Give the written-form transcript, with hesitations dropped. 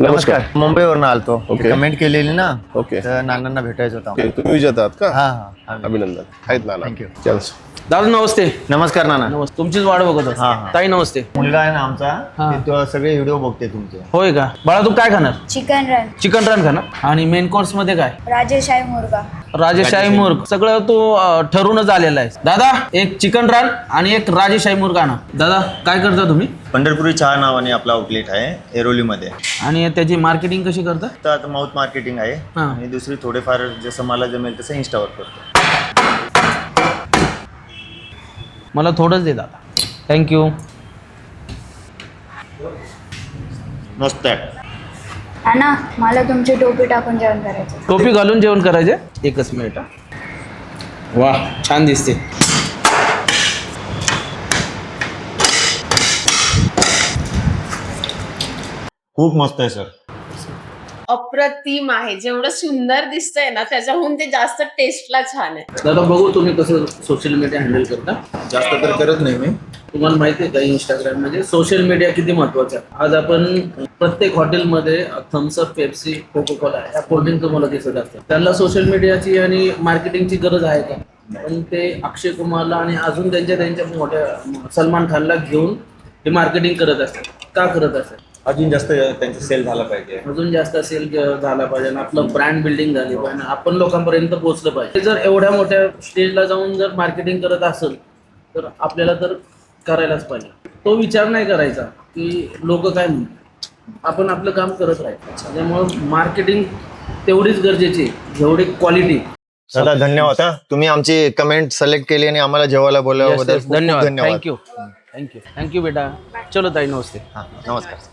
नमस्कार. मुंबईवरून आलतो. ओके. कमेंट केलेली ना. ओके. तर नानांना भेटायचं होतं. ओके, तुम्ही विजेता आहात का? हा हा. अभिनंदन. आहेत ना. Thank you. चान्स. दादा नमस्ते. नमस्कार नाना. नमस्ते. तुमचीच वाट बघत होतो. हा, हा. ताई नमस्ते. मुलगा आहे ना आमचा. हा. तो सगळे व्हिडिओ बघते तुमचे. होय का बाळा, तू काय खाणार? चिकन रन, चिकन रन खाणार. आणि मेन कोर्स मध्ये काय? राजेशाही मुर्गा. राजेशाही मुर्ग. सगळं तू ठरूनच आलेला आहे. दादा एक चिकन रन आणि एक राजेशाही मुर्ग आणा. दादा काय करता तुम्ही? पंढरपुरी चहा नावाने आपला आउटलेट आहे एरोलीमध्ये. आणि त्याची मार्केटिंग कशी करता? तर आता माउथ मार्केटिंग आहे हा. आणि दुसरी थोडेफार जसं मला जमेल तसं इन्स्टावर करतो. मला थोडंच दे दादा. थँक्यू. मस्त आहे. ना मला तुमची टोपी टाकून जेवण करायचं. टोपी घालून जेवण करायचे. एकच मिनिट हा. वा छान दिसते. खूप मस्त आहे सर. अप्रतिम आहे. जेवढं सुंदर दिसतंय ना त्याच्याहून ते जास्त टेस्टला छान आहे. दादा बघू तुम्ही कसं सोशल मीडिया हँडल करता. जास्त तर करत नाही मी. तुम्हाला माहिती आहे का इंस्टाग्राम म्हणजे सोशल मीडिया किती महत्वाचं आहे. आज आपण प्रत्येक हॉटेलमध्ये थम्सअप, पेप्सी, कोको कोला या कोल्ड्रिंक तुम्हाला दिसत असतात. त्यांना सोशल मीडियाची आणि मार्केटिंगची गरज आहे का? पण ते अक्षय कुमारला आणि अजून त्यांच्या मोठ्या सलमान खानला घेऊन ते मार्केटिंग करत असतात. का करत असतात? अजून जास्त त्यांचा सेल झाला पाहिजे. अजून जास्त सेल झाला पाहिजे आणि आपलं ब्रँड बिल्डिंग झाली पाहिजे. आपण लोकांपर्यंत पोहोचलं पाहिजे. जर एवढ्या मोठ्या स्टेजला जाऊन जर मार्केटिंग करत असेल तर आपल्याला तर करायलाच पाहिजे. तो विचार नाही करायचा की लोक काय म्हणतात. आपण आपलं काम करत राहायचं. त्यामुळे मार्केटिंग तेवढीच गरजेची जेवढी क्वालिटी. दादा धन्यवाद. हा तुम्ही आमची कमेंट सिलेक्ट केली आणि आम्हाला जेवायला बोलवल्याबद्दल खूप खूप धन्यवाद. धन्यवाद. थँक्यू बेटा. चलो ताई नमस्ते. हा नमस्कार.